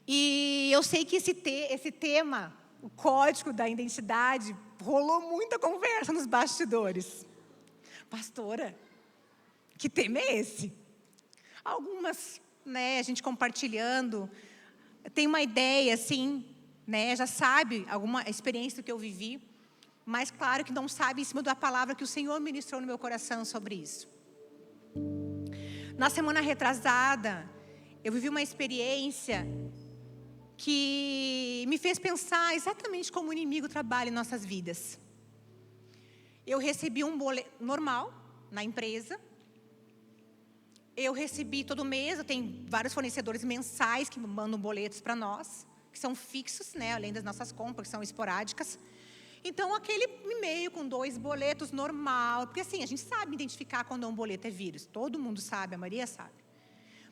E eu sei que esse tema, o código da identidade, rolou muita conversa nos bastidores. Pastora, que tema é esse? Algumas, a gente compartilhando, tem uma ideia, assim, já sabe alguma experiência do que eu vivi, mas claro que não sabe em cima da palavra que o Senhor ministrou no meu coração sobre isso. Na semana retrasada, eu vivi uma experiência que me fez pensar exatamente como o inimigo trabalha em nossas vidas. Eu recebi um boleto normal na empresa. Eu recebi todo mês, eu tenho vários fornecedores mensais que mandam boletos para nós, que são fixos, além das nossas compras, que são esporádicas. Então, aquele e-mail com 2 boletos normal, porque assim, a gente sabe identificar quando um boleto é vírus, todo mundo sabe, a Maria sabe.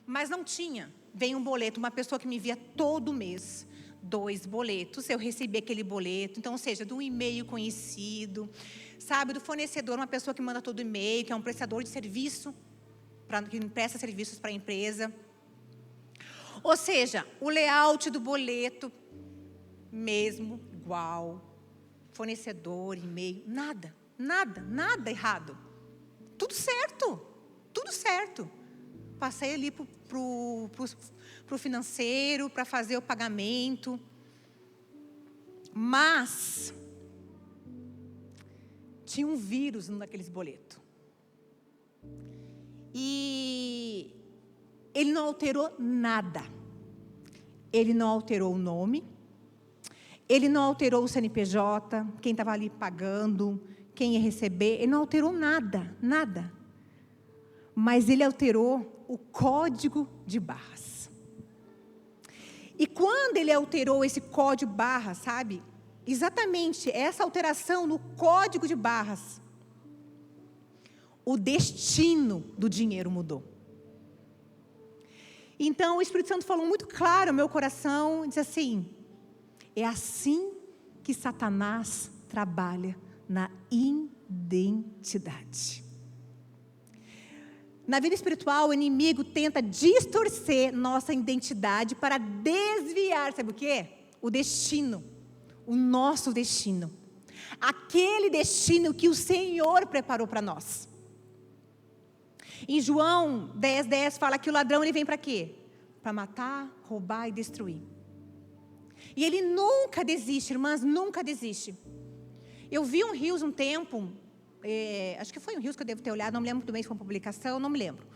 Mas não tinha. Vem um boleto, uma pessoa que me via todo mês, 2 boletos, eu recebi aquele boleto, então, ou seja, de um e-mail conhecido, sabe, do fornecedor, uma pessoa que manda todo e-mail, que é um prestador de serviço, que presta serviços para a empresa. Ou seja, o layout do boleto, mesmo, igual, fornecedor, e-mail, nada errado. Tudo certo. Passei ali para o financeiro, para fazer o pagamento. Mas tinha um vírus naqueles boletos. E ele não alterou nada. Ele não alterou o nome. Ele não alterou o CNPJ, quem estava ali pagando, quem ia receber. Ele não alterou nada. Mas ele alterou o código de barras. E quando ele alterou esse código de barras, sabe? Exatamente essa alteração no código de barras, o destino do dinheiro mudou. Então, o Espírito Santo falou muito claro no meu coração, diz assim: é assim que Satanás trabalha na identidade. Na vida espiritual, o inimigo tenta distorcer nossa identidade para desviar, sabe o quê? O destino, o nosso destino. Aquele destino que o Senhor preparou para nós. Em João 10:10 fala que o ladrão ele vem para quê? Para matar, roubar e destruir. E ele nunca desiste, irmãs, nunca desiste. Eu vi um Reels um tempo, acho que foi um Reels que eu devo ter olhado, não me lembro muito bem se foi uma publicação, não me lembro.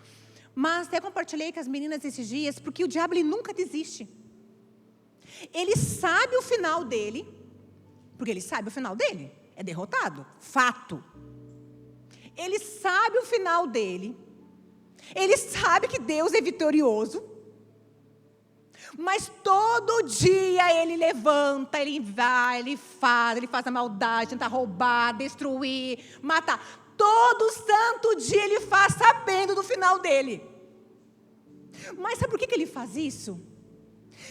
Mas até compartilhei com as meninas esses dias, porque o diabo ele nunca desiste. Ele sabe o final dele, porque ele sabe o final dele, é derrotado, fato. Ele sabe o final dele, ele sabe que Deus é vitorioso, mas todo dia ele levanta, ele vai, ele faz a maldade, tenta roubar, destruir, matar. Todo santo dia ele faz sabendo do final dele. Mas sabe por que ele faz isso?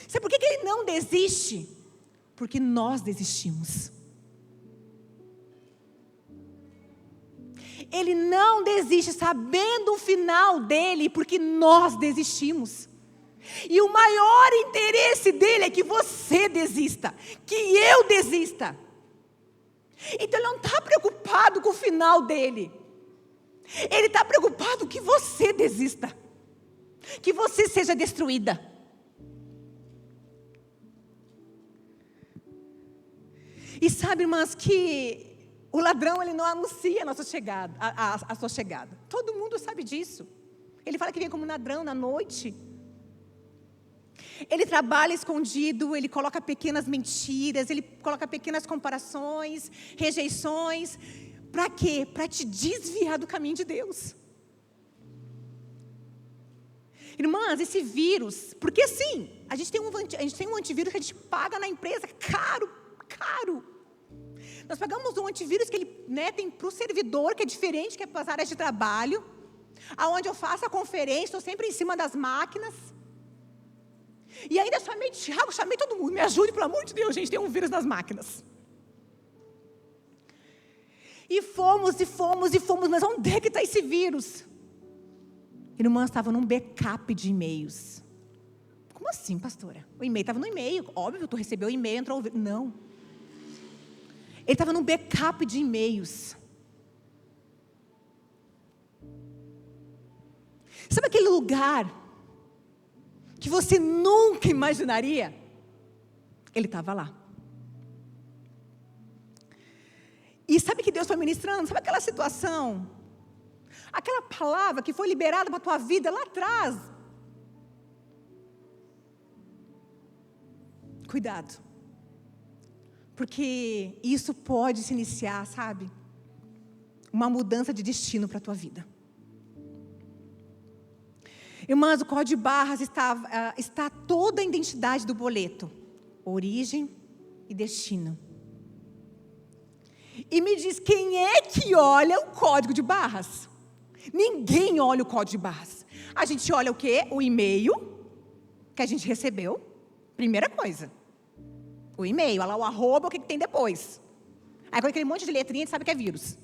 Sabe por que ele não desiste? Porque nós desistimos. Ele não desiste sabendo o final dele, porque nós desistimos. E o maior interesse dele é que você desista, que eu desista. Então ele não está preocupado com o final dele. Ele está preocupado que você desista, que você seja destruída. E sabe, irmãs, que o ladrão ele não anuncia a nossa chegada, a sua chegada. Todo mundo sabe disso. Ele fala que vem como ladrão na noite. Ele trabalha escondido, ele coloca pequenas mentiras, ele coloca pequenas comparações, rejeições. Para quê? Para te desviar do caminho de Deus. Irmãs, esse vírus, porque assim, a gente tem um antivírus que a gente paga na empresa, caro. Nós pagamos um antivírus que ele tem para o servidor, que é diferente, que é para as áreas de trabalho, aonde eu faço a conferência, estou sempre em cima das máquinas. E ainda chamei Tiago, chamei todo mundo, me ajude, pelo amor de Deus, gente, tem um vírus nas máquinas. E fomos, mas onde é que está esse vírus? Irmã, estava num backup de e-mails. Como assim, pastora? O e-mail estava no e-mail. Óbvio, tu recebeu o e-mail, entrou... Não. Ele estava num backup de e-mails. Sabe aquele lugar que você nunca imaginaria? Ele estava lá. E sabe que Deus foi ministrando? Sabe aquela situação? Aquela palavra que foi liberada para a tua vida lá atrás. Cuidado. Porque isso pode se iniciar, sabe? Uma mudança de destino para a tua vida. Irmãs, o código de barras está toda a identidade do boleto. Origem e destino. E me diz, quem é que olha o código de barras? Ninguém olha o código de barras. A gente olha o quê? O e-mail que a gente recebeu. Primeira coisa. O e-mail, olha lá o arroba, o que tem depois. Aí com aquele monte de letrinha, a gente sabe que é vírus.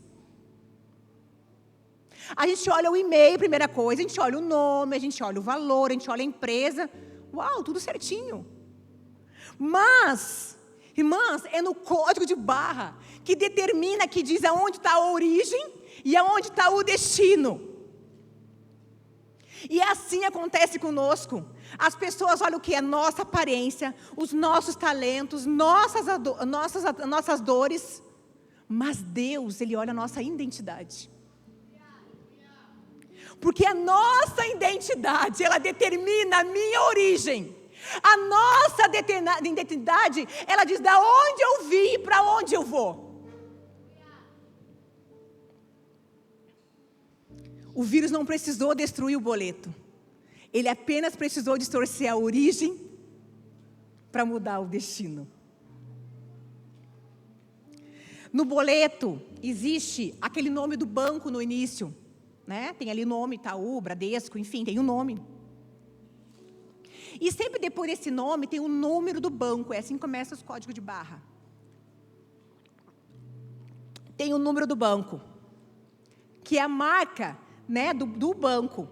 A gente olha o e-mail, primeira coisa, a gente olha o nome, a gente olha o valor, a gente olha a empresa. Uau, tudo certinho. Mas, irmãs, é no código de barra que determina, que diz aonde está a origem e aonde está o destino. E assim acontece conosco. As pessoas olham o que é nossa aparência, os nossos talentos, nossas dores. Mas Deus, Ele olha a nossa identidade. Porque a nossa identidade, ela determina a minha origem. A nossa identidade, ela diz da onde eu vim e para onde eu vou. O vírus não precisou destruir o boleto. Ele apenas precisou distorcer a origem para mudar o destino. No boleto, existe aquele nome do banco no início. Né? Tem ali o nome, Itaú, Bradesco, enfim, tem o nome. E sempre depois desse nome tem o número do banco. É assim que começa os códigos de barra. Tem o número do banco, que é a marca, né, do banco.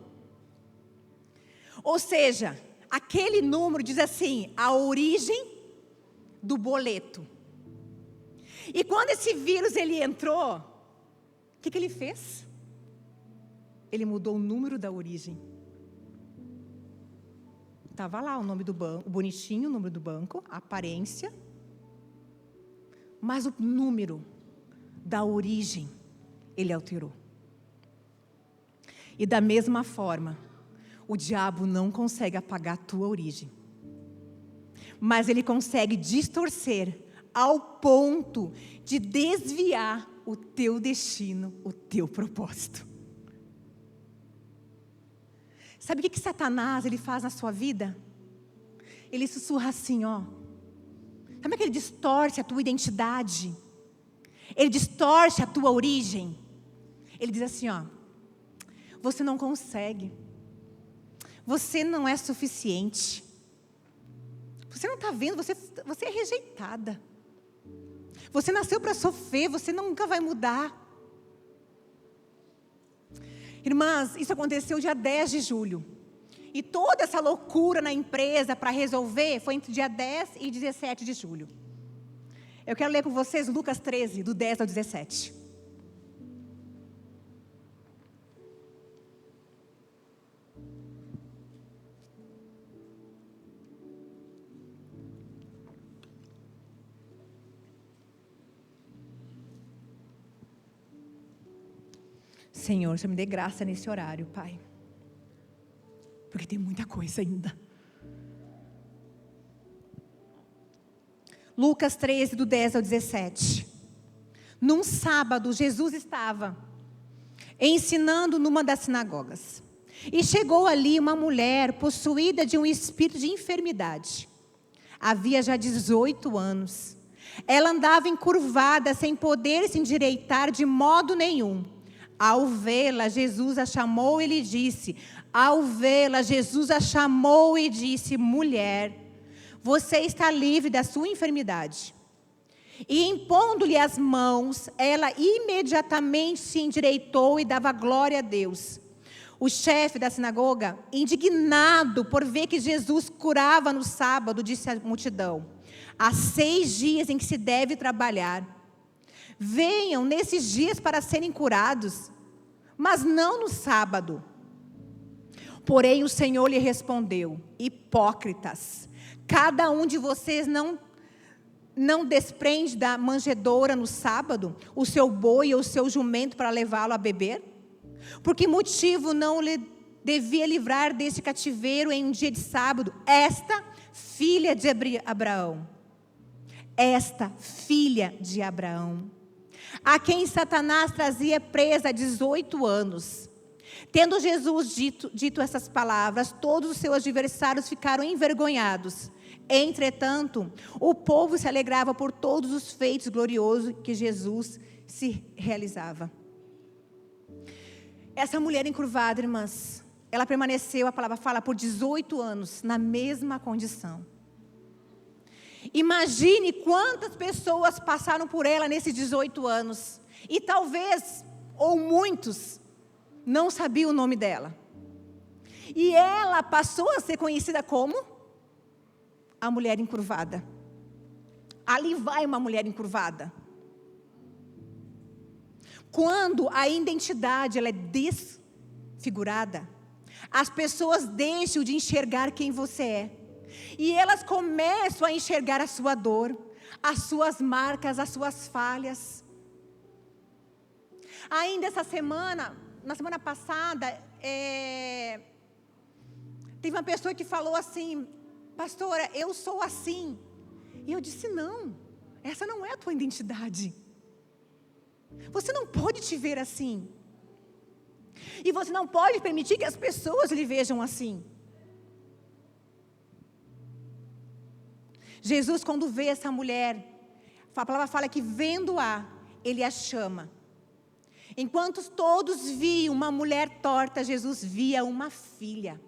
Ou seja, aquele número diz assim, a origem do boleto. E quando esse vírus ele entrou, o que ele fez? Ele mudou o número da origem. Estava lá o nome do banco, bonitinho o número do banco, a aparência. Mas o número da origem, ele alterou. E da mesma forma, o diabo não consegue apagar a tua origem. Mas ele consegue distorcer ao ponto de desviar o teu destino, o teu propósito. Sabe o que Satanás ele faz na sua vida? Ele sussurra assim, ó. Sabe como é que ele distorce a tua identidade? Ele distorce a tua origem. Ele diz assim, ó. Você não consegue. Você não é suficiente. Você não está vendo, você é rejeitada. Você nasceu para sofrer, você nunca vai mudar. Irmãs, isso aconteceu dia 10 de julho. E toda essa loucura na empresa para resolver foi entre dia 10 e 17 de julho. Eu quero ler com vocês Lucas 13, do 10 ao 17. Senhor, Senhor, me dê graça nesse horário, Pai. Porque tem muita coisa ainda. Lucas 13, do 10 ao 17. Num sábado, Jesus estava ensinando numa das sinagogas. E chegou ali uma mulher possuída de um espírito de enfermidade. Havia já 18 anos. Ela andava encurvada, sem poder se endireitar de modo nenhum. Ao vê-la, Jesus a chamou e lhe disse... Mulher, você está livre da sua enfermidade. E impondo-lhe as mãos, ela imediatamente se endireitou e dava glória a Deus. O chefe da sinagoga, indignado por ver que Jesus curava no sábado, disse à multidão: há 6 dias em que se deve trabalhar. Venham nesses dias para serem curados, mas não no sábado. Porém o Senhor lhe respondeu: hipócritas, cada um de vocês não desprende da manjedoura no sábado o seu boi ou o seu jumento para levá-lo a beber? Por que motivo não lhe devia livrar deste cativeiro em um dia de sábado esta filha de Abraão? Esta filha de Abraão, a quem Satanás trazia presa há 18 anos. Tendo Jesus dito essas palavras, todos os seus adversários ficaram envergonhados. Entretanto, o povo se alegrava por todos os feitos gloriosos que Jesus se realizava. Essa mulher encurvada, irmãs, ela permaneceu, a palavra fala, por 18 anos, na mesma condição. Imagine quantas pessoas passaram por ela nesses 18 anos. E talvez, ou muitos, não sabiam o nome dela. E ela passou a ser conhecida como a mulher encurvada. Ali vai uma mulher encurvada. Quando a identidade ela é desfigurada, as pessoas deixam de enxergar quem você é. E elas começam a enxergar a sua dor, as suas marcas, as suas falhas. Ainda essa semana, na semana passada, teve uma pessoa que falou assim: pastora, eu sou assim. E eu disse: não, essa não é a tua identidade. Você não pode te ver assim. E você não pode permitir que as pessoas lhe vejam assim. Jesus, quando vê essa mulher, a palavra fala que vendo-a, ele a chama. Enquanto todos viam uma mulher torta, Jesus via uma filha.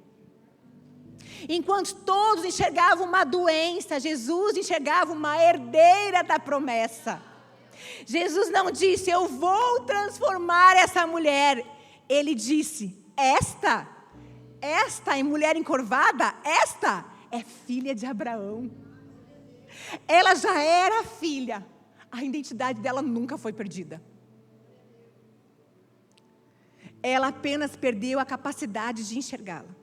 Enquanto todos enxergavam uma doença, Jesus enxergava uma herdeira da promessa. Jesus não disse: eu vou transformar essa mulher. Ele disse: esta é mulher encurvada, esta é filha de Abraão. Ela já era filha, a identidade dela nunca foi perdida. Ela apenas perdeu a capacidade de enxergá-la.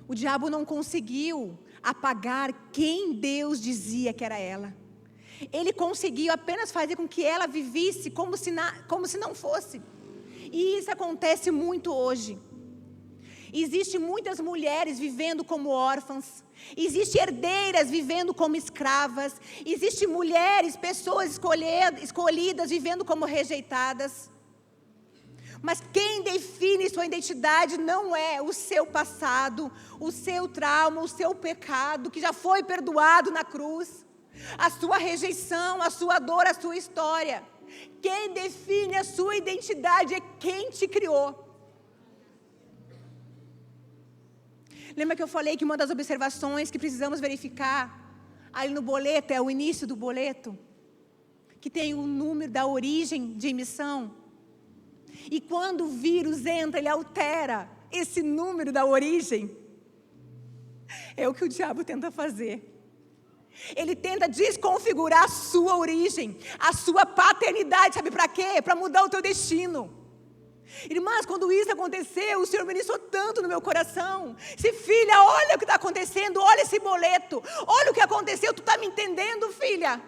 O diabo não conseguiu apagar quem Deus dizia que era ela. Ele conseguiu apenas fazer com que ela vivesse como se não fosse. E isso acontece muito hoje. Existem muitas mulheres vivendo como órfãs. Existem herdeiras vivendo como escravas. Existem mulheres, pessoas escolhidas vivendo como rejeitadas. Mas quem define sua identidade não é o seu passado, o seu trauma, o seu pecado, que já foi perdoado na cruz. A sua rejeição, a sua dor, a sua história. Quem define a sua identidade é quem te criou. Lembra que eu falei que uma das observações que precisamos verificar ali no boleto, é o início do boleto, que tem o número da origem de emissão. E quando o vírus entra, ele altera esse número da origem. É o que o diabo tenta fazer. Ele tenta desconfigurar a sua origem, a sua paternidade, sabe para quê? Para mudar o teu destino. Irmãs, quando isso aconteceu, o Senhor ministrou tanto no meu coração. Se filha, olha o que está acontecendo, olha esse boleto, olha o que aconteceu, tu está me entendendo, filha?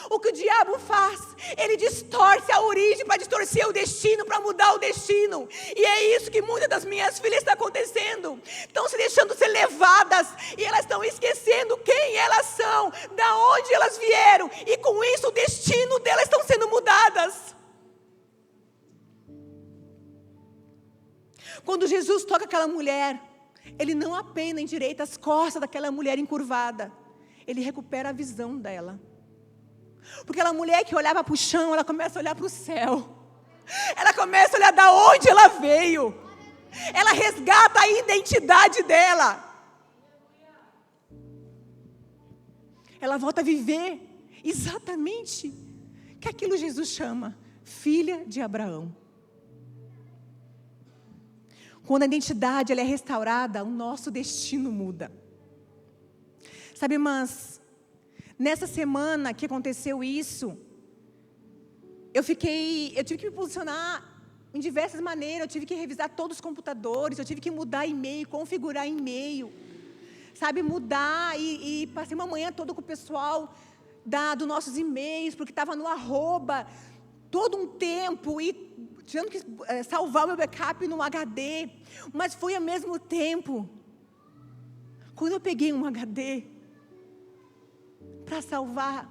O que o diabo faz? Ele distorce a origem para distorcer o destino, para mudar o destino. E é isso que muitas das minhas filhas estão acontecendo. Estão se deixando ser levadas e elas estão esquecendo quem elas são, da onde elas vieram. E com isso o destino delas estão sendo mudadas. Quando Jesus toca aquela mulher, Ele não apenas endireita as costas daquela mulher encurvada. Ele recupera a visão dela. Porque aquela mulher que olhava para o chão, ela começa a olhar para o céu. Ela começa a olhar de onde ela veio. Ela resgata a identidade dela. Ela volta a viver exatamente que aquilo Jesus chama filha de Abraão. Quando a identidade ela é restaurada, o nosso destino muda. Sabe, irmãs, nessa semana que aconteceu isso, eu tive que me posicionar em diversas maneiras. Eu tive que revisar todos os computadores, eu tive que mudar e-mail, configurar e-mail, sabe, mudar e passei uma manhã toda com o pessoal dos nossos e-mails, porque estava no @ todo um tempo e tivemos que salvar o meu backup no HD, mas foi ao mesmo tempo, quando eu peguei um HD para salvar,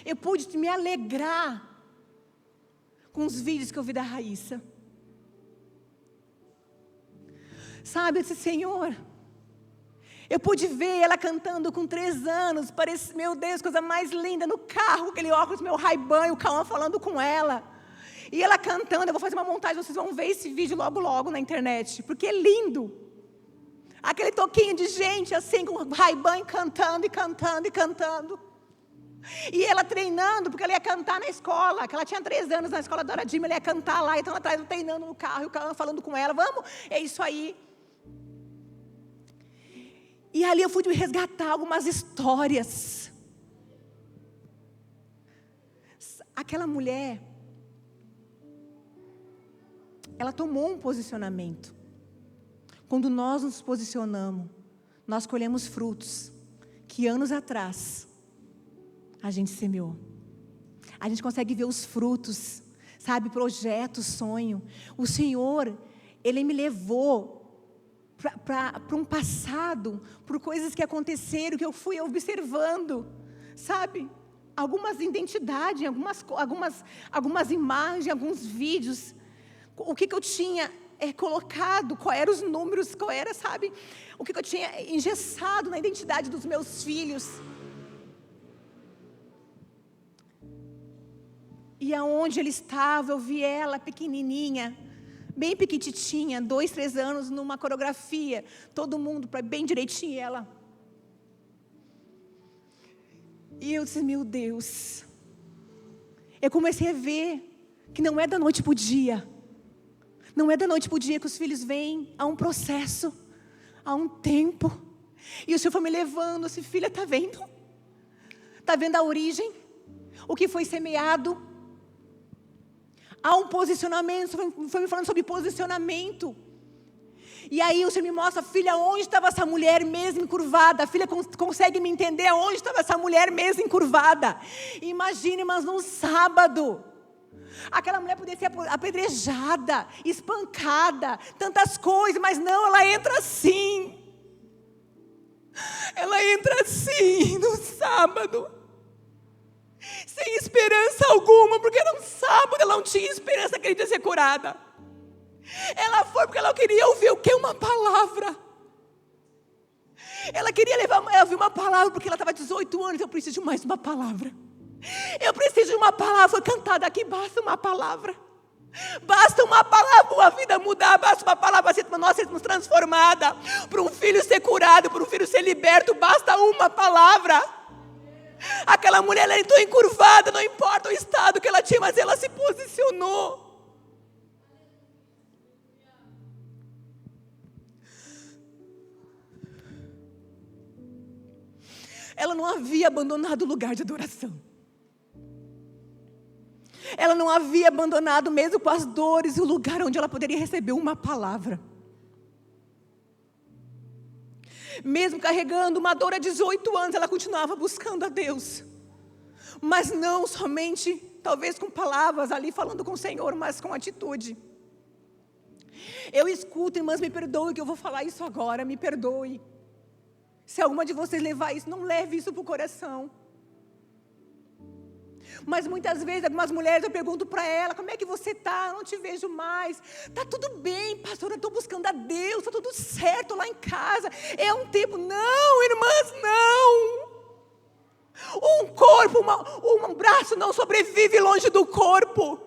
eu pude me alegrar com os vídeos que eu vi da Raíssa. Sabe, eu disse, Senhor, eu pude ver ela cantando com 3 anos, parece, meu Deus, coisa mais linda, no carro, aquele óculos, meu Ray-Ban, o Cauã falando com ela, e ela cantando. Eu vou fazer uma montagem, vocês vão ver esse vídeo logo, logo na internet, porque é lindo, aquele toquinho de gente, assim, com o Ray-Ban, cantando, e cantando, e cantando, e ela treinando, porque ela ia cantar na escola, que ela tinha 3 anos na escola da Dora Dima, ela ia cantar lá, então ela estava treinando no carro, e o Cauã falando com ela, vamos, é isso aí. E ali eu fui resgatar algumas histórias. Aquela mulher, ela tomou um posicionamento. Quando nós nos posicionamos, nós colhemos frutos que anos atrás a gente semeou. A gente consegue ver os frutos, sabe, projetos, sonho. O Senhor, Ele me levou para um passado, por coisas que aconteceram, que eu fui observando, sabe? Algumas identidades, algumas imagens, alguns vídeos. O que eu tinha colocado, quais eram os números, qual era, sabe? O que eu tinha engessado na identidade dos meus filhos. E aonde ele estava, eu vi ela pequenininha, bem pequititinha, 2, 3 anos, numa coreografia, todo mundo bem direitinho, ela. E eu disse, meu Deus, eu comecei a ver que não é da noite para o dia, não é da noite para o dia que os filhos vêm, há um processo, há um tempo, e o Senhor foi me levando, assim, filha, está vendo? Está vendo a origem? O que foi semeado? Há um posicionamento, foi me falando sobre posicionamento. E aí o Senhor me mostra, filha, onde estava essa mulher mesmo encurvada? A filha consegue me entender onde estava essa mulher mesmo encurvada? Imagine, mas num sábado, aquela mulher poderia ser apedrejada, espancada, tantas coisas, mas não, ela entra assim. Ela entra assim, no sábado. Sem esperança alguma, porque era um sábado, ela não tinha esperança que ele ia ser curada. Ela foi porque ela queria ouvir o que? Uma palavra. Ela queria ouvir uma palavra, porque ela estava 18 anos, eu preciso de mais uma palavra. Eu preciso de uma palavra, foi cantada aqui, basta uma palavra. Basta uma palavra, a vida mudar, basta uma palavra para nós sermos transformadas, para um filho ser curado, para um filho ser liberto, basta uma palavra. Aquela mulher, ela entrou encurvada, não importa o estado que ela tinha, mas ela se posicionou. Ela não havia abandonado o lugar de adoração. Ela não havia abandonado, mesmo com as dores, o lugar onde ela poderia receber uma palavra. Mesmo carregando uma dor há 18 anos, ela continuava buscando a Deus. Mas não somente, talvez com palavras ali, falando com o Senhor, mas com atitude. Eu escuto, irmãs, me perdoe que eu vou falar isso agora, me perdoe. Se alguma de vocês levar isso, não leve isso para o coração. Mas muitas vezes, algumas mulheres, eu pergunto para ela, como é que você está? Eu não te vejo mais. Está tudo bem, pastora, eu estou buscando a Deus, está tudo certo lá em casa. É um tempo, não, irmãs, não. Um corpo, um braço não sobrevive longe do corpo.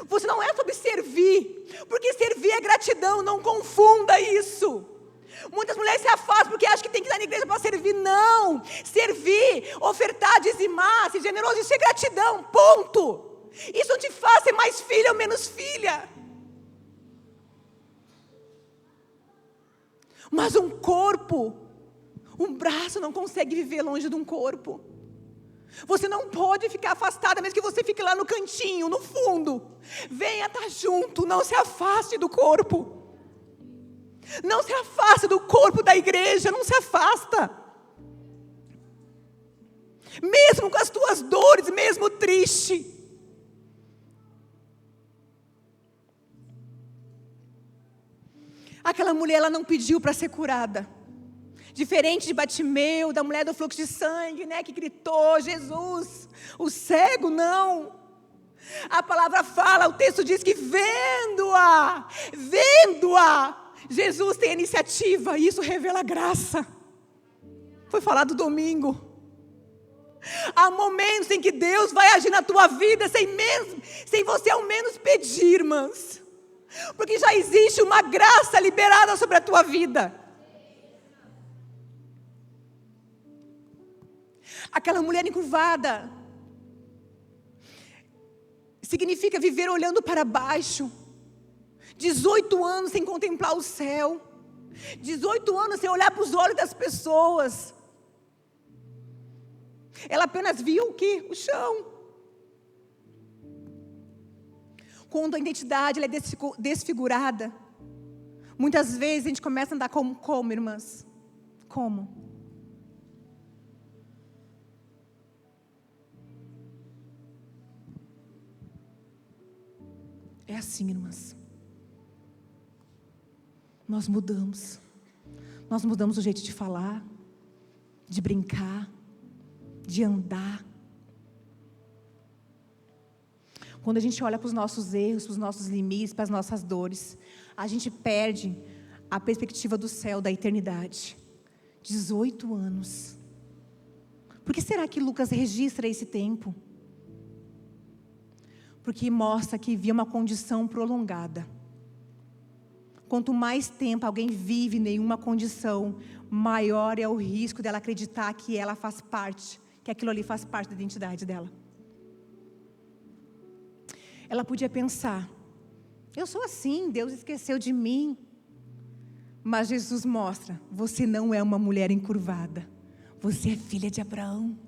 Você não é sobre servir, porque servir é gratidão, não confunda isso. Muitas mulheres se afastam porque acham que tem que estar na igreja para servir. Não, servir, ofertar, dizimar, ser generoso, isso é gratidão, ponto. Isso não te faz ser mais filha ou menos filha. Mas um corpo, um braço não consegue viver longe de um corpo. Você não pode ficar afastada, mesmo que você fique lá no cantinho, no fundo. Venha estar junto, não se afaste do corpo. Não se afaste do corpo da igreja, não se afasta. Mesmo com as tuas dores, mesmo triste. Aquela mulher, ela não pediu para ser curada. Diferente de Batimeu, da mulher do fluxo de sangue, né, que gritou, Jesus, o cego, não. A palavra fala, o texto diz que vendo-a, Jesus tem iniciativa, e isso revela graça. Foi falado domingo. Há momentos em que Deus vai agir na tua vida sem você ao menos pedir, irmãs. Porque já existe uma graça liberada sobre a tua vida. Aquela mulher encurvada significa viver olhando para baixo. 18 anos sem contemplar o céu. 18 anos sem olhar para os olhos das pessoas. Ela apenas via o quê? O chão. Quando a identidade ela é desfigurada, muitas vezes a gente começa a andar como, irmãs? Como? É assim, irmãs. Nós mudamos. Nós mudamos o jeito de falar, de brincar, de andar. Quando a gente olha para os nossos erros, para os nossos limites, para as nossas dores, a gente perde a perspectiva do céu, da eternidade. 18 anos. Por que será que Lucas registra esse tempo? Porque mostra que havia uma condição prolongada. Quanto mais tempo alguém vive em nenhuma condição, maior é o risco dela acreditar que ela faz parte, que aquilo ali faz parte da identidade dela. Ela podia pensar, eu sou assim, Deus esqueceu de mim. Mas Jesus mostra, você não é uma mulher encurvada, você é filha de Abraão.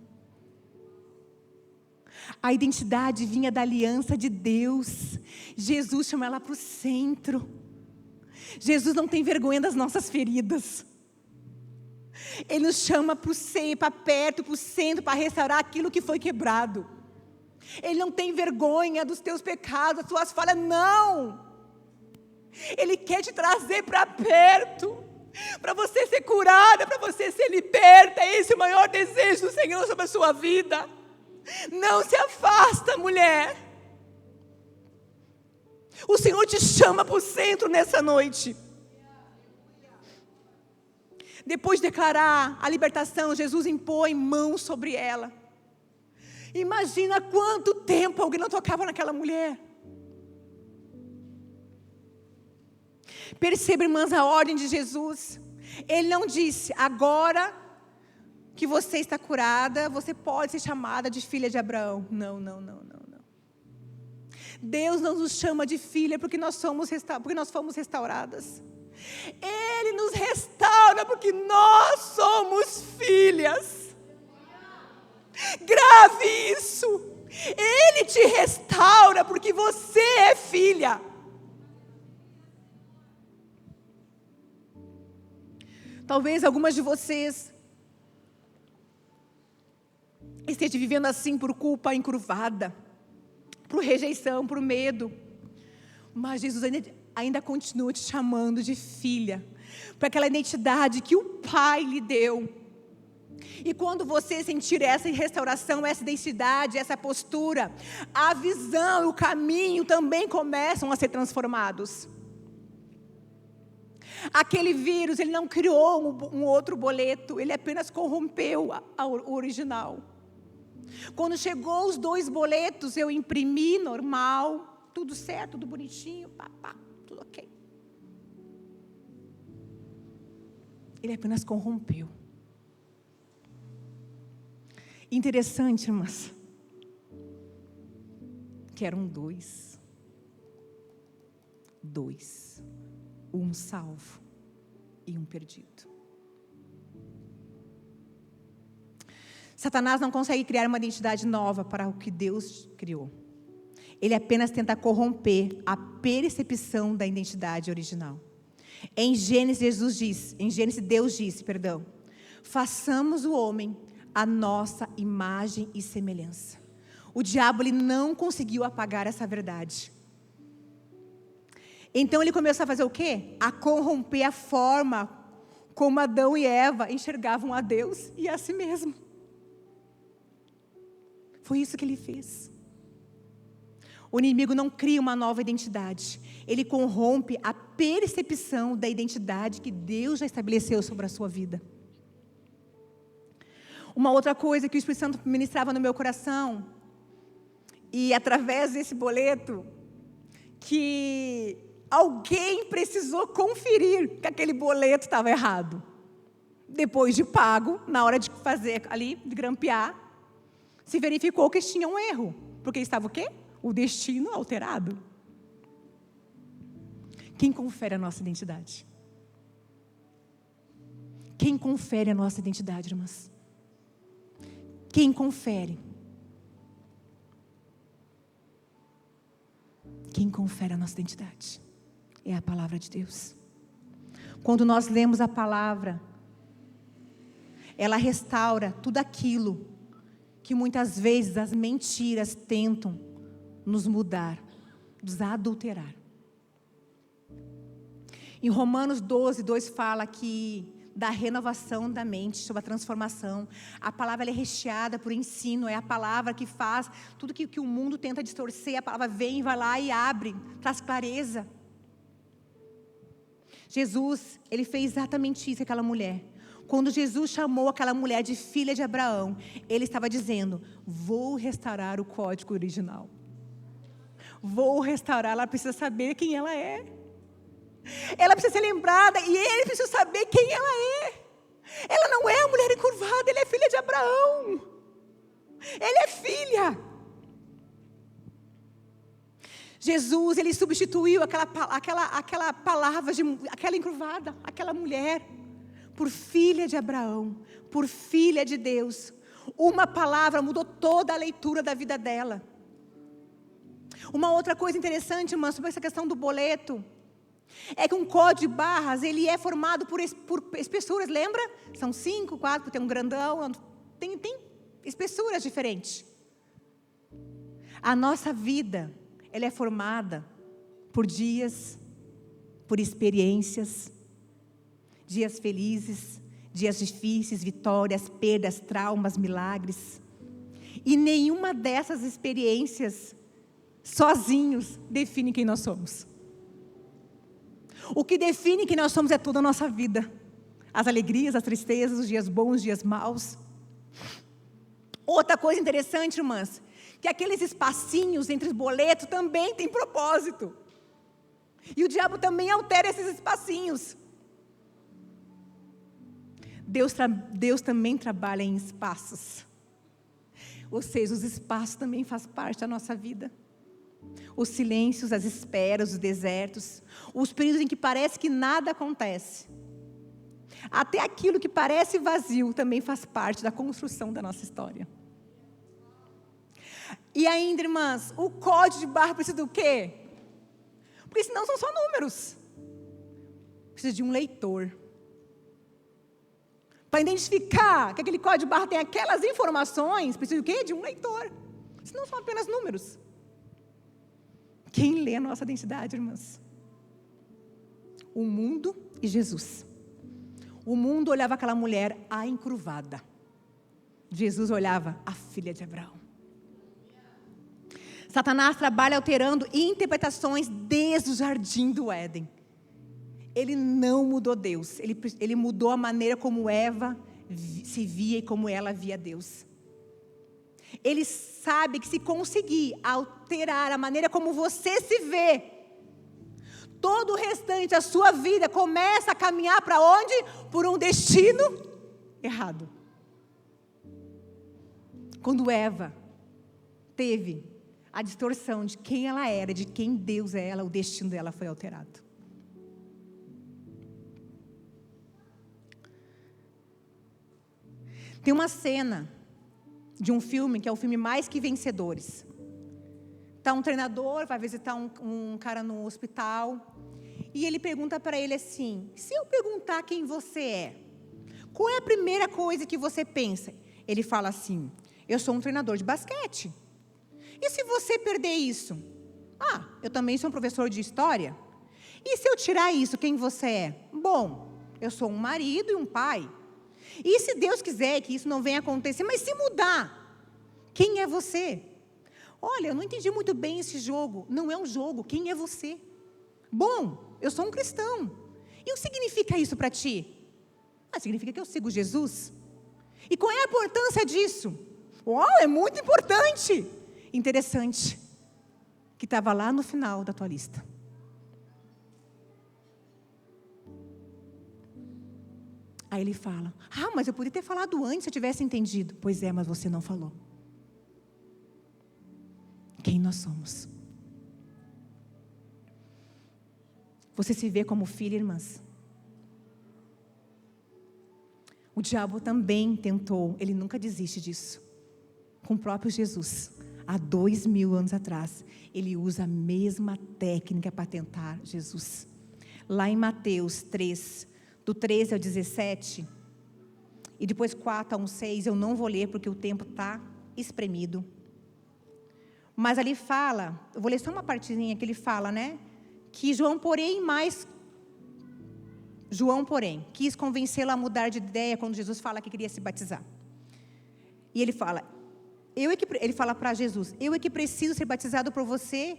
A identidade vinha da aliança de Deus. Jesus chama ela para o centro. Jesus não tem vergonha das nossas feridas. Ele nos chama para o centro, para perto, para o centro, para restaurar aquilo que foi quebrado. Ele não tem vergonha dos teus pecados, das tuas falhas, não. Ele quer te trazer para perto, para você ser curada, para você ser liberta. Esse é o maior desejo do Senhor sobre a sua vida. Não se afasta, mulher. O Senhor te chama para o centro nessa noite. Depois de declarar a libertação, Jesus impõe mãos sobre ela. Imagina quanto tempo alguém não tocava naquela mulher. Perceba, irmãs, a ordem de Jesus. Ele não disse, agora que você está curada, você pode ser chamada de filha de Abraão. Não. Deus não nos chama de filha porque nós fomos restauradas. Ele nos restaura porque nós somos filhas. Grave isso. Ele te restaura porque você é filha. Talvez algumas de vocês esteja vivendo assim por culpa encurvada, por rejeição, por medo. Mas Jesus ainda continua te chamando de filha, para aquela identidade que o Pai lhe deu. E quando você sentir essa restauração, essa identidade, essa postura, a visão e o caminho também começam a ser transformados. Aquele vírus, ele não criou um outro boleto, ele apenas corrompeu o original. Quando chegou os 2 boletos, eu imprimi normal, tudo certo, tudo bonitinho, tudo ok. Ele apenas corrompeu. Interessante, irmãs, que eram 2. 1 salvo e um perdido. Satanás não consegue criar uma identidade nova para o que Deus criou. Ele apenas tenta corromper a percepção da identidade original. Em Gênesis, Deus disse, façamos o homem a nossa imagem e semelhança. O diabo ele não conseguiu apagar essa verdade. Então ele começou a fazer o quê? A corromper a forma como Adão e Eva enxergavam a Deus e a si mesmo. Foi isso que ele fez. O inimigo não cria uma nova identidade. Ele corrompe a percepção da identidade que Deus já estabeleceu sobre a sua vida. Uma outra coisa que o Espírito Santo ministrava no meu coração, e através desse boleto, que alguém precisou conferir que aquele boleto estava errado. Depois de pago, na hora de fazer ali, de grampear, se verificou que tinha um erro. Porque estava o quê? O destino alterado. Quem confere a nossa identidade? Quem confere a nossa identidade, irmãs? Quem confere? Quem confere a nossa identidade? É a palavra de Deus. Quando nós lemos a palavra, ela restaura tudo aquilo que muitas vezes as mentiras tentam nos mudar, nos adulterar. Em Romanos 12:2 fala que da renovação da mente, sobre a transformação. A palavra ela é recheada por ensino, é a palavra que faz tudo que o mundo tenta distorcer, a palavra vem, vai lá e abre, traz clareza. Jesus, ele fez exatamente isso com aquela mulher. Quando Jesus chamou aquela mulher de filha de Abraão, ele estava dizendo, vou restaurar o código original. Vou restaurar, ela precisa saber quem ela é. Ela precisa ser lembrada e ele precisa saber quem ela é. Ela não é a mulher encurvada, ela é filha de Abraão. Ela é filha. Jesus, ele substituiu aquela palavra, aquela encurvada, aquela mulher, por filha de Abraão, por filha de Deus. Uma palavra mudou toda a leitura da vida dela. Uma outra coisa interessante, irmã, sobre essa questão do boleto, é que um código de barras, ele é formado por espessuras, lembra? São 5, 4, tem um grandão, tem espessuras diferentes. A nossa vida, ela é formada por dias, por experiências, dias felizes, dias difíceis, vitórias, perdas, traumas, milagres. E nenhuma dessas experiências, sozinhos, define quem nós somos. O que define quem nós somos é toda a nossa vida. As alegrias, as tristezas, os dias bons, os dias maus. Outra coisa interessante, irmãs, que aqueles espacinhos entre os boletos também têm propósito. E o diabo também altera esses espacinhos. Deus também trabalha em espaços. Ou seja, os espaços também fazem parte da nossa vida. Os silêncios, as esperas, os desertos, os períodos em que parece que nada acontece. Até aquilo que parece vazio também faz parte da construção da nossa história. E ainda, irmãs, o código de barra precisa do quê? Porque senão são só números. Precisa de um leitor. Para identificar que aquele código de barra tem aquelas informações, precisa do quê? De um leitor. Senão são apenas números. Quem lê a nossa identidade, irmãs? O mundo e Jesus. O mundo olhava aquela mulher, a encurvada. Jesus olhava a filha de Abraão. Satanás trabalha alterando interpretações desde o jardim do Éden. Ele não mudou Deus. Ele mudou a maneira como Eva se via e como ela via Deus. Ele sabe que se conseguir alterar a maneira como você se vê, todo o restante da sua vida começa a caminhar para onde? Por um destino errado. Quando Eva teve a distorção de quem ela era, de quem Deus é ela, o destino dela foi alterado. Tem uma cena de um filme, que é o filme Mais Que Vencedores. Está um treinador, vai visitar um cara no hospital, e ele pergunta para ele assim: se eu perguntar quem você é, qual é a primeira coisa que você pensa? Ele fala assim: eu sou um treinador de basquete. E se você perder isso? Ah, eu também sou um professor de história. E se eu tirar isso, quem você é? Bom, eu sou um marido e um pai. E se Deus quiser que isso não venha acontecer, mas se mudar, quem é você? Olha, eu não entendi muito bem esse jogo. Não é um jogo, quem é você? Bom, eu sou um cristão. E o que significa isso para ti? Significa que eu sigo Jesus. E qual é a importância disso? Uau, é muito importante. Interessante, que estava lá no final da tua lista. Aí ele fala: mas eu poderia ter falado antes se eu tivesse entendido. Pois é, mas você não falou. Quem nós somos? Você se vê como filha, irmãs? O diabo também tentou, ele nunca desiste disso. Com o próprio Jesus, há 2000 anos atrás, ele usa a mesma técnica para tentar Jesus. Lá em Mateus 3, do 13 ao 17, e depois 4 a 6, eu não vou ler porque o tempo está espremido. Mas ali fala, eu vou ler só uma partezinha que ele fala, né? Que João, porém, quis convencê-lo a mudar de ideia quando Jesus fala que queria se batizar. E ele fala, ele fala para Jesus: eu é que preciso ser batizado por você,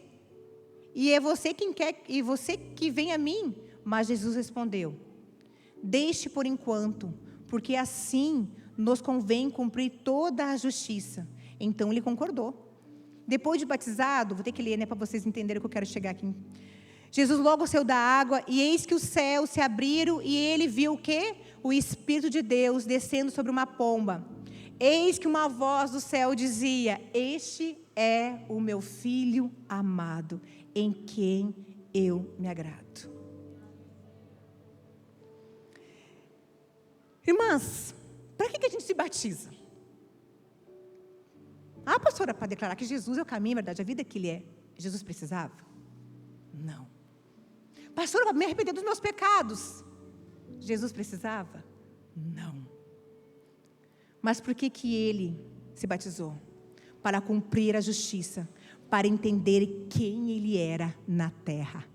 e é você quem quer, e você que vem a mim. Mas Jesus respondeu: deixe por enquanto, porque assim nos convém cumprir toda a justiça. Então ele concordou. Depois de batizado, vou ter que ler, né, para vocês entenderem o que eu quero chegar aqui. Jesus logo saiu da água, e eis que os céus se abriram, e ele viu o quê? O Espírito de Deus descendo sobre uma pomba. Eis que uma voz do céu dizia: este é o meu filho amado, em quem eu me agrado. Irmãs, para que a gente se batiza? Pastora, para declarar que Jesus é o caminho, a verdade, a vida que Ele é. Jesus precisava? Não. Pastora, para me arrepender dos meus pecados. Jesus precisava? Não. Mas por que Ele se batizou? Para cumprir a justiça, para entender quem Ele era na terra.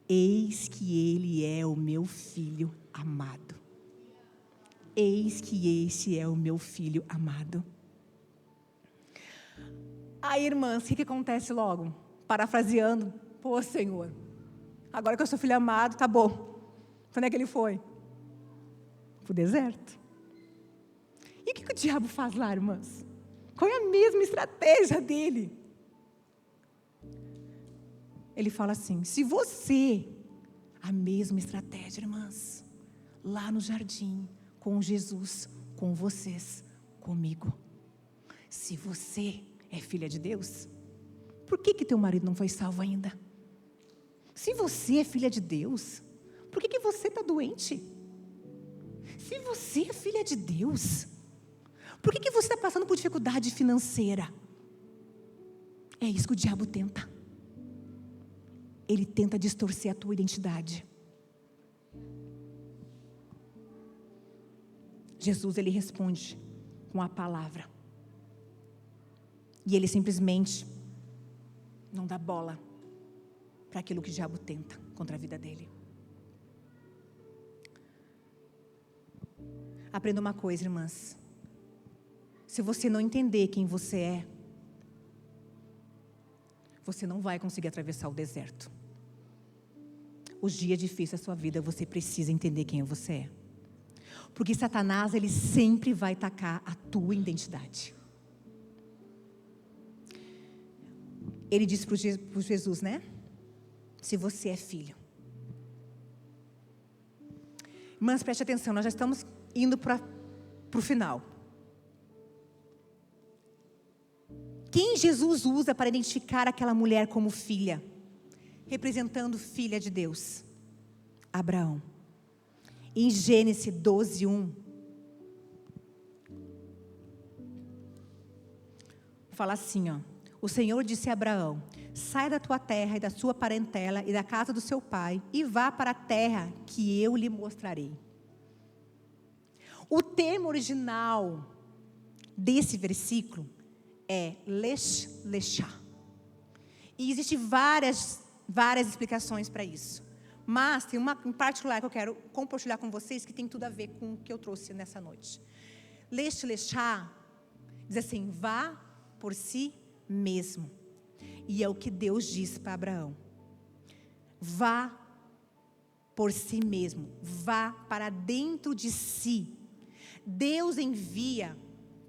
Eis que Ele é o meu filho amado. Eis que esse é o meu filho amado. Aí, irmãs, o que acontece logo? Parafraseando: pô, Senhor, agora que eu sou filho amado, tá bom. Onde é que ele foi? Para o deserto. E o que o diabo faz lá, irmãs? Qual é a mesma estratégia dele? Ele fala assim: se você, a mesma estratégia, irmãs, lá no jardim, com Jesus, com vocês, comigo. Se você é filha de Deus, por que teu marido não foi salvo ainda? Se você é filha de Deus, por que você está doente? Se você é filha de Deus, por que você está passando por dificuldade financeira? É isso que o diabo tenta. Ele tenta distorcer a tua identidade. Jesus, ele responde com a palavra. E ele simplesmente não dá bola para aquilo que o diabo tenta contra a vida dele. Aprenda uma coisa, irmãs. Se você não entender quem você é, você não vai conseguir atravessar o deserto. Os dias difíceis da sua vida, você precisa entender quem você é. Porque Satanás, ele sempre vai atacar a tua identidade. Ele disse para Jesus, né? Se você é filho. Irmãs, preste atenção, nós já estamos indo para o final. Quem Jesus usa para identificar aquela mulher como filha? Representando filha de Deus. Abraão. Em Gênesis 12:1, fala assim, ó. O Senhor disse a Abraão: sai da tua terra e da sua parentela e da casa do seu pai e vá para a terra que eu lhe mostrarei. O termo original desse versículo é Lech Lechá. E existem várias explicações para isso. Mas tem uma em particular que eu quero compartilhar com vocês que tem tudo a ver com o que eu trouxe nessa noite. Lech Lechá diz assim: vá por si mesmo. E é o que Deus disse para Abraão. Vá por si mesmo. Vá para dentro de si. Deus envia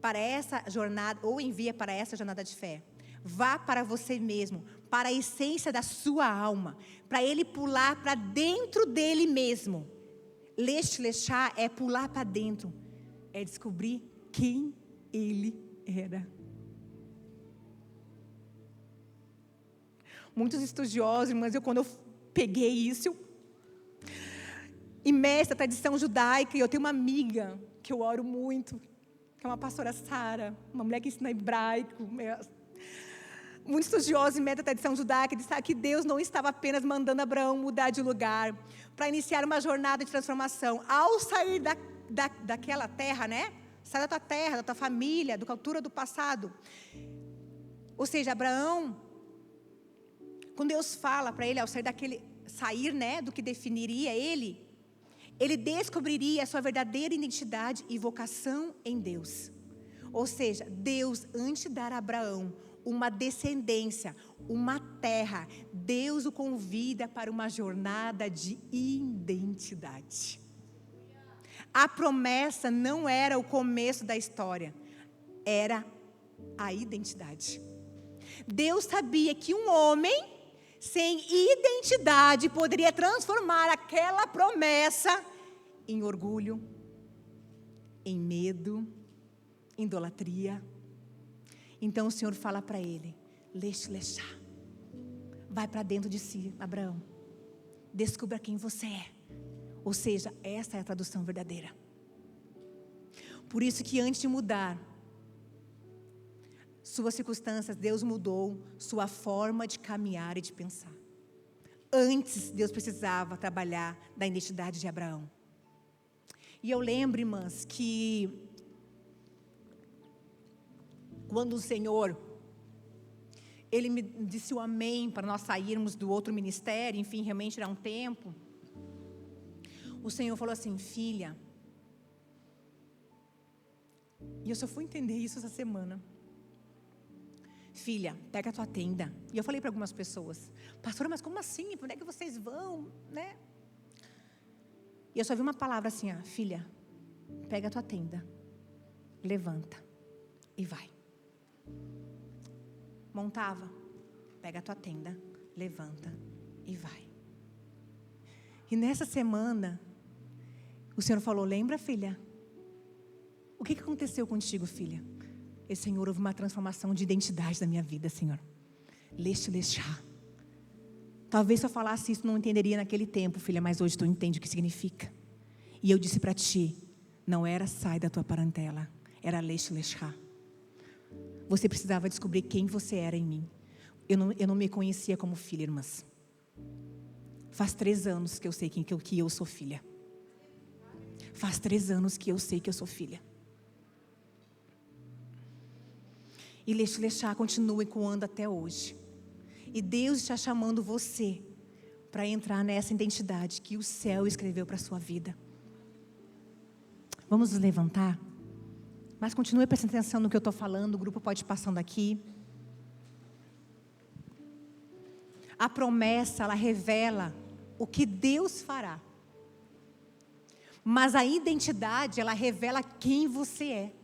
para essa jornada, ou envia para essa jornada de fé. Vá para você mesmo, para a essência da sua alma, para ele pular para dentro dele mesmo. Lech Lechá é pular para dentro, é descobrir quem ele era. Muitos estudiosos, mas quando eu peguei isso, imersa na tradição judaica, e eu tenho uma amiga que eu oro muito, que é uma pastora Sara, uma mulher que ensina hebraico, muito estudiosa em da tradição judaica, diz que Deus não estava apenas mandando Abraão mudar de lugar, para iniciar uma jornada de transformação. Ao sair daquela terra, né? Sai da tua terra, da tua família, da cultura do passado. Ou seja, Abraão, quando Deus fala para ele, ao sair, né, do que definiria ele descobriria a sua verdadeira identidade e vocação em Deus. Ou seja, Deus, antes de dar a Abraão uma descendência, uma terra, Deus o convida para uma jornada de identidade. A promessa não era o começo da história, era a identidade. Deus sabia que um homem sem identidade poderia transformar aquela promessa em orgulho, em medo, em idolatria. Então o Senhor fala para ele: Lech Lechá, vai para dentro de si, Abraão, descubra quem você é. Ou seja, essa é a tradução verdadeira. Por isso que antes de mudar suas circunstâncias, Deus mudou sua forma de caminhar e de pensar. Antes, Deus precisava trabalhar da identidade de Abraão. E eu lembro, irmãs, que quando o Senhor, Ele me disse o amém para nós sairmos do outro ministério, enfim, realmente era um tempo. O Senhor falou assim: filha, e eu só fui entender isso essa semana. Filha, pega a tua tenda. E eu falei para algumas pessoas: pastora, mas como assim? Para onde é que vocês vão? Né? E eu só vi uma palavra assim: filha, pega a tua tenda, levanta e vai. Montava, pega a tua tenda, levanta e vai. E nessa semana, o Senhor falou: lembra, filha? O que aconteceu contigo, filha? E Senhor, houve uma transformação de identidade na minha vida, Senhor. Lech Lechá. Talvez se eu falasse isso, não entenderia naquele tempo, filha, mas hoje tu entende o que significa. E eu disse para ti, não era sai da tua parentela, era Lech Lechá. Você precisava descobrir quem você era em mim. Eu não me conhecia como filha, irmãs. Faz 3 anos que eu sei que eu sou filha. Faz 3 anos que eu sei que eu sou filha. E Lech Lechá continua ecoando até hoje. E Deus está chamando você para entrar nessa identidade que o céu escreveu para a sua vida. Vamos nos levantar? Mas continue prestando atenção no que eu estou falando, o grupo pode ir passando aqui. A promessa, ela revela o que Deus fará. Mas a identidade, ela revela quem você é.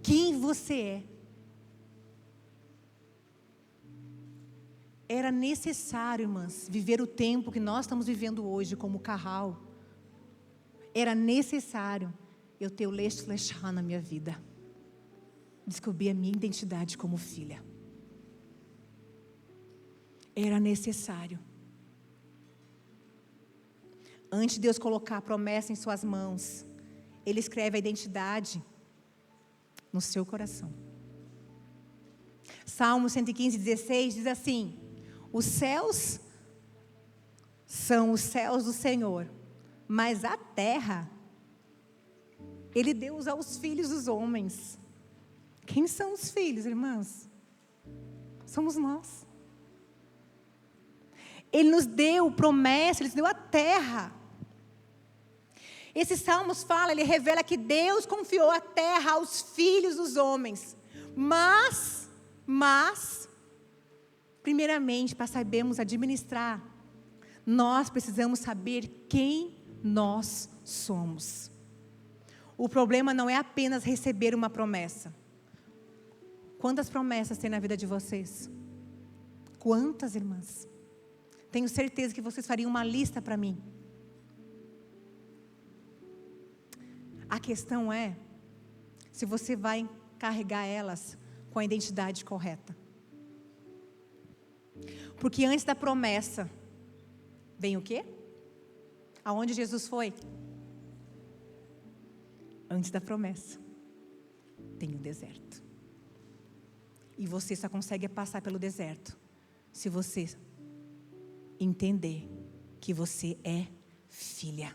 Quem você é. Era necessário, irmãs, viver o tempo que nós estamos vivendo hoje como Carral. Era necessário eu ter o Lech Lechá na minha vida. Descobrir a minha identidade como filha. Era necessário. Antes de Deus colocar a promessa em suas mãos, Ele escreve a identidade no seu coração. Salmo 115:16 diz assim: os céus são os céus do Senhor, mas a terra Ele deu aos filhos dos homens. Quem são os filhos, irmãs? Somos nós. Ele nos deu promessa, Ele nos deu a terra. Esse Salmos fala, ele revela que Deus confiou a terra aos filhos dos homens. Mas, primeiramente, para sabermos administrar, nós precisamos saber quem nós somos. O problema não é apenas receber uma promessa. Quantas promessas tem na vida de vocês? Quantas, irmãs? Tenho certeza que vocês fariam uma lista para mim. A questão é se você vai carregar elas com a identidade correta. Porque antes da promessa, vem o quê? Aonde Jesus foi? Antes da promessa, tem o deserto. E você só consegue passar pelo deserto se você entender que você é filha.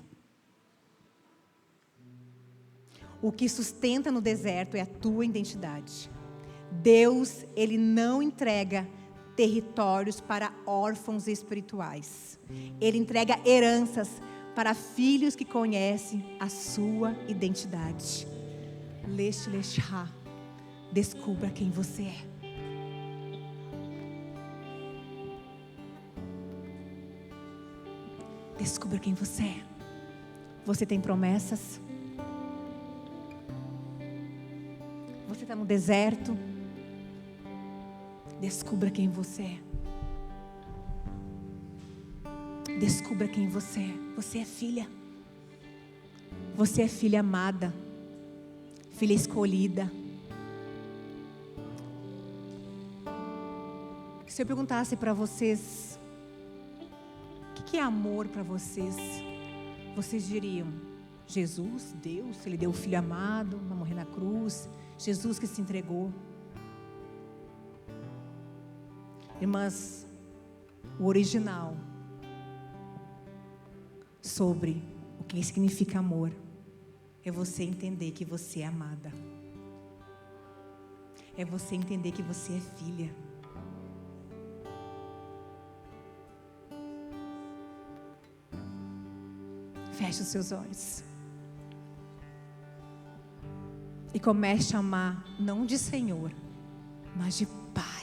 O que sustenta no deserto é a tua identidade. Deus, Ele não entrega territórios para órfãos espirituais. Ele entrega heranças para filhos que conhecem a sua identidade. Descubra quem você é. Descubra quem você é. Você tem promessas. Você está no deserto. Descubra quem você é. Descubra quem você é. Você é filha. Você é filha amada. Filha escolhida. Se eu perguntasse para vocês, o que é amor para vocês? Vocês diriam, Jesus, Deus, Ele deu o Filho amado para morrer na cruz. Jesus que se entregou. Irmãs, o original sobre o que significa amor é você entender que você é amada. É você entender que você é filha. Feche os seus olhos. E comece a amar, não de Senhor, mas de Pai.